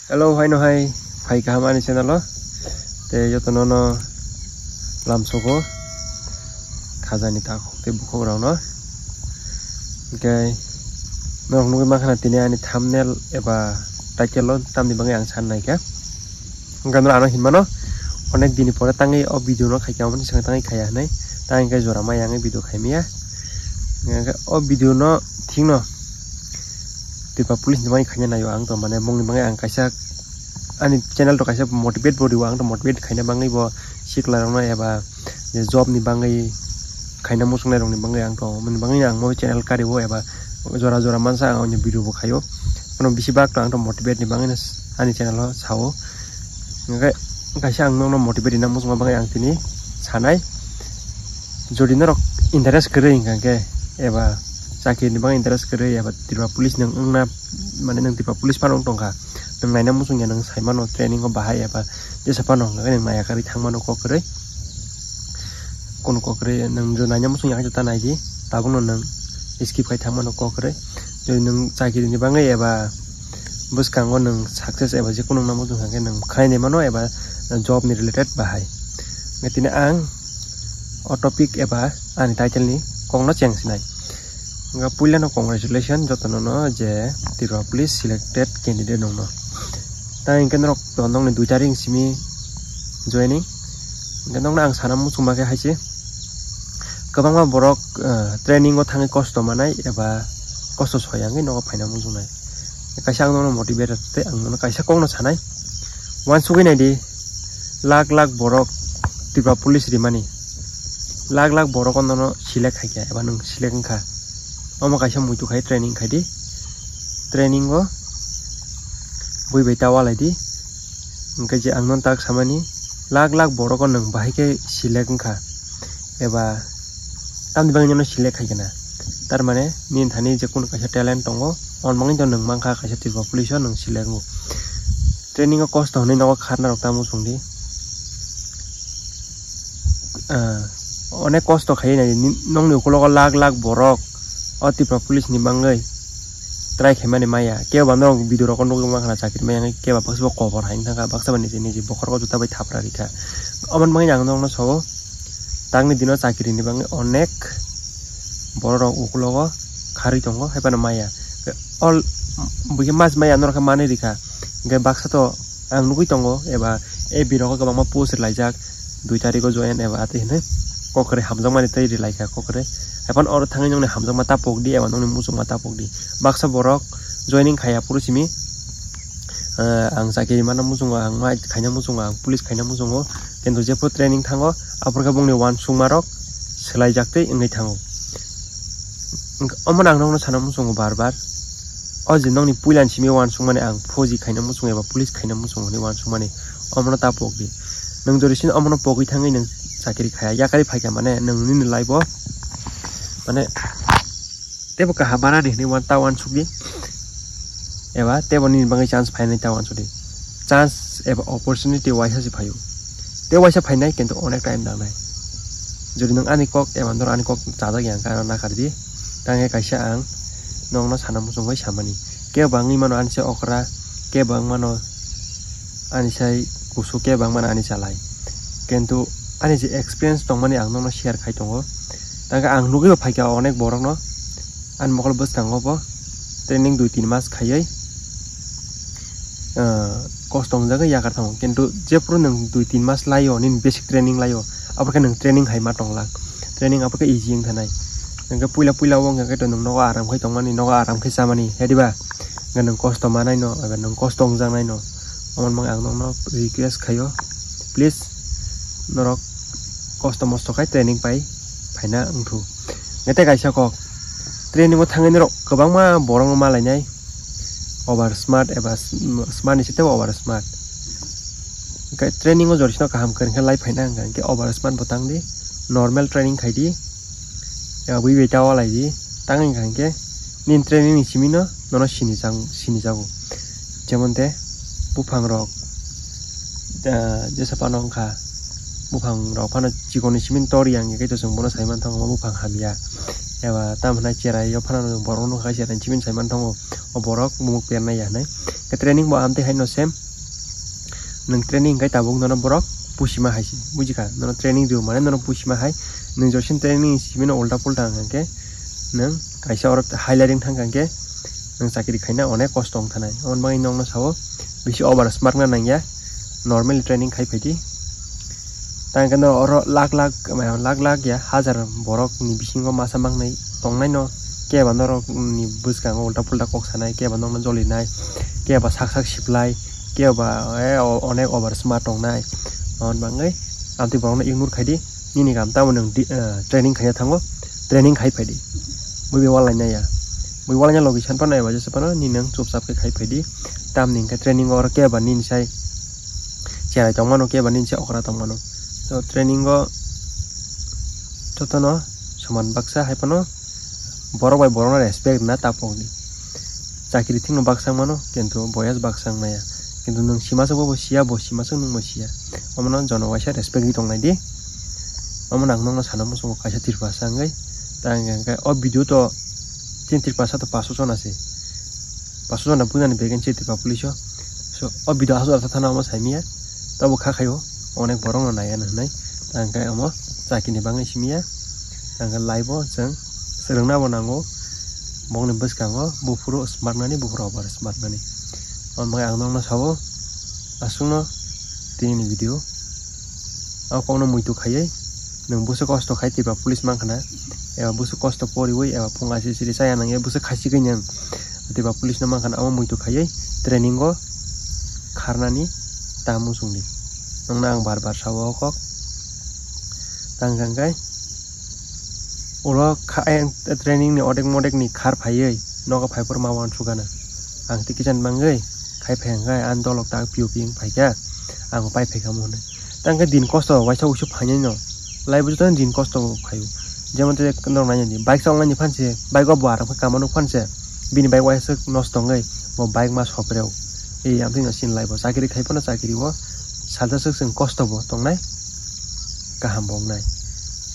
Hello, hai no hai, hai ka hamani channel lo. Te yo to no lamsoko khajani ta te bukho rao no. Okay. Nong nungui makhana tini ani thumbnail eba title lo tamni bangai ang san nai ka. Ngano ano hinma no. Onek dini pore tangi o video no khaika mani sang tangi khaya nai. Tangi ka jora mai ang video khaimia. Nga o video no thing no. Tiba police ni bangai khanya na yo ang to mane mong ni bangai ang kaisa ani channel to kaisa motivate body ang to motivate khaina bangai bo sikla rong na eba job ni bangai khaina musung na rong ni bangai ang to mani bangai ang mo channel kari bo eba jora jora mansa ang ni video bo khayo kono bisi bak to ang to motivate ni bangai ani channel lo sao nga kaisa ang no motivate na musung bangai ang tini sanai jodi na rok interest kare inga ke eba sakit ni bang interest kere ya tiba police nang na mana nang tiba police panong tongka nang naina musung ya nang saimano training ko bahaya ba jesa panong nang maya kari thangmano ko kere kono ko kere nang jo naina musung ya jata naiji tabung nang skip kai thangmano ko kere jo nang sakit ni bang ya ba bus kango nang success eba je kono nang musung hangke nang khai ne mano eba job ni related bahai ngetina ang o topic eba ani title ni kongno cheng sinai nga puila no congratulations jotono no je Tirwa police selected candidate no ta ingken rok tondong ni duita ring simi joining ingken ang sanam musuma ke haise kabangma borok training go thangi kosto manai eba kosto soyangi no phaina musumnai kaisa ang no motivated te ang no kaisa kongno sanai wan sugi nai di lakh lakh borok Tirwa police rimani lakh lakh borok no select haikya eba nang select kha Oma kaisa muitu khai training khai di training go bui beta wala di engka je angnon tak samani lakh lakh borok nang bahai ke select kha eba tam dibang nyono select khai kana tar mane nin thani je kun kaisa talent tongo on mangi don nang mangkha kaisa Tirwa police nang select go training go cost hone no kharna rok tamu sungdi onek cost khai na nong ni ukolog lakh lakh borok o Tirwa police ni bangai try khemani maya ke bandong video ro kono ma khana chakir maya ke ba bakso cover hain thanga baksa bani ni ji bokhor ko juta bai thapra rika aman mangi nang nong no so tangni dino chakiri ni bangai onek boro ukulogo khari tongo hepana maya all bugi mas maya nor ka mane rika ge baksa to ang nugui tongo eba e biro ko bang ma post laijak 2 tariko join eba ate ne kokre hamjang mani tai ri laika kokre Epan or tangi nyong ne hamjang mata pokdi ewan nong ne musung mata pokdi baksa borok joining khaya puru simi ang sakiri mana musung ang ma khayna musung ang police khayna musung o kento jepo training thango apor ka bongni wan sung marok selai jakte ngai thango amon ang nong no sana musung bar bar o je nong ni puilan simi wan sung mane ang phoji khayna musung eba police khayna musung ni wan sung mane amon ta pokdi nang jorisin amon pokgi thangai nang sakiri khaya yakari phaika mane nang ni laibo Mane tebo ka habana ni wan tawan sugi eba tebo ni bangai chance phainai tawan sudi chance eba opportunity waisa si phayo te waisa phainai kento onek time dangnai jodi nang ani kok eba ndor ani kok chada gyang ka na kardi tange kaisa ang nong no sanam musung bai samani ke bangi mano anse okra ke bang mano ani sai kusu ke bang mana ani salai kento ani je experience tongmani ang no share khai tongo Tangga ang nugi ba phaika onek borok no an mokol bus tango bo training 2-3 mas khayai kostong jaga yakar thamo kintu jepro nang 2-3 mas layo nin basic training layo apaka nang training hai ma tongla training apaka easy ang thanai nang puila puila wong ga to nang no aram khai tongmani no aram khai samani hediba nang kosto manai no nang kostong jang nai no amon mang ang no request khayo please norok kosto mosto khai training pai Paina engtu ngete kaisa kok training mo thangani ro kabang ma borong ma lainai over smart eba smart ni site over smart kai training o jorisno kaham karin kha lai phaina ang ke over smart botang di normal training khai di ya bui beta wala di tangang kan ke nin training ni simino nono sini jago jemonte bufang rok jesa panong kha bufang rok pano jikoni simin tori yang ke to jong bono saiman thang bufang hamia एबा तामना चेराय यो फाना borok no khai cheran chimin saiman tongo o borok mumuk perna ya nai ke training bo amte hai no sem nang training kai tabung no borok pushima hai bujika no training dio mane no pushima hai nang josin training simino ulta pulta ke nang kaisa or highlighting thang ke nang sakiri khaina onek kostong thanai on bangai nong no sawo bisi over smart na nang ya normal training khai phaiti tang kan oro lak lak ya hajar borok ni bisingo masa mangnai tongnai no ke ba norok ni buskang ulta pulta kok sanai ke ba nong no joli nai ke ba sak siplai ke ba onek over smart tongnai on bangai amti borok no ignore khaidi nini kam ta mon training khaya thango training khai phaidi bui wala nya ya bui wala nya logi chan pa nai ba je pa no ni nang chup sap ke khai phaidi tam ning ka training or ke ba nin sai chera tongmano ke ba nin sai okra tongmano so training go totono saman baksa hai pano borok bai borok na respect na taponi chakiri thingno baksa mano kintu boyas baksa maya kintu nung sima so bo sia nung mo sia amana jono waisa respect ni tongnai di amana nang sanam so kaisa tirpa sangai tang ga o video to tin tirpa sa to paso sona se paso na punan vacancy tirpa pulisho so o video haso ta thana mo saimia tabo kha khayo onek borok no naya nai tang ga amo chakini bangai simia tang ga live jeng serengna bonango bongni buskango bufuro smart nani bufuro bar smart nani on mai ang no sabo asungno tini video au kono muito khayai nang buso kosto khai tiba police mangkhana eba buso kosto pori wei eba punga siri saya nang e buso khasi ganyang tiba police na mangkhana au muito khayai training go kharnani tamu sungni nang nang bar sawo kok tanggang ulo khai training ni odek ni khar phayai noga phaipor mawan sugana ang tikijan mangai khai phengai andolok ta piu ping phaika ang pai pheka mon tangga din kosto waisa usu phanyai no lai bu tan din kosto phayu jemon te kandor nanya ni bike song ni phanse bike go bar pha kamano phanse bini bike waisa nosto ngai mo bike ma sopreu e amthing sin lai bo sakiri khai pona sakiri wo salda sing kosto bo tongnai kaham bong nai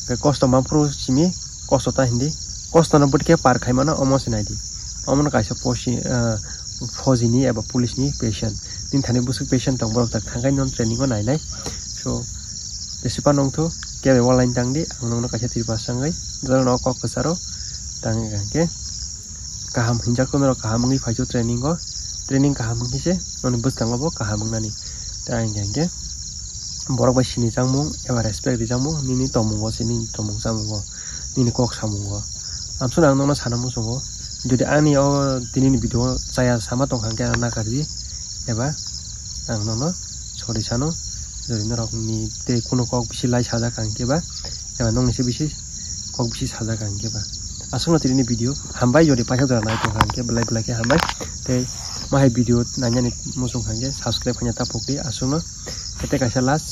ke kosto ma pro simi kosto ta hindi kosto na butke par khai mana omos nai di omon kaisa posi फौजी नि एबा police नि patient दिन थाने बुसुक patient तंग बरक तक थांगाय none training को नायनाय सो देसिपा नंगथो केबे वालाइन तांगदि आं नंगनो कासे तिरपा सांगै जरन अक कसारो तांगे गांके काहाम हिंजा को नरो काहाम नgi फाइजो ट्रेनिंग काहाम हिसे ननि बुसतांगो बो काहाम नानि तांगे गांके बरक बासिनि जांमुं एबा रेसपेक्ट जांमुं निनि तमुंगो सिनि तमुं जामुंगो निनि कक सामुंगो आमसुन आं नंगनो सानामु संगो যদি ani o tinini video saya sama tong hangke na kardi eba ang nono sorry sano যদি নরক নি তে কোনো কক বিশি লাই সাজা কাঙ্কে বা eba nong ni se bisi kok bisi saja kaangke ba asungno tinini video hambai jodi paisa dara nai tong hangke belai belai ke hambai te mahai video nanya ni musung hangke subscribe hanya tapokdi asungno kete kaisa last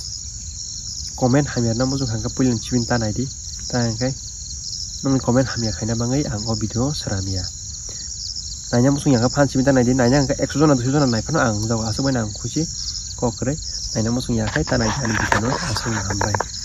comment hamya na musung hangke puilin chibin tanai di tangkai nong comment hamya khaina bangai ang o video saramia nanya musung yang fan chibin tanai di nanya angka 100 jona 200 jona nai phano ang jaw asu bai nang khusi kokre nanya musung ya khai tanai jani bikano asung hambai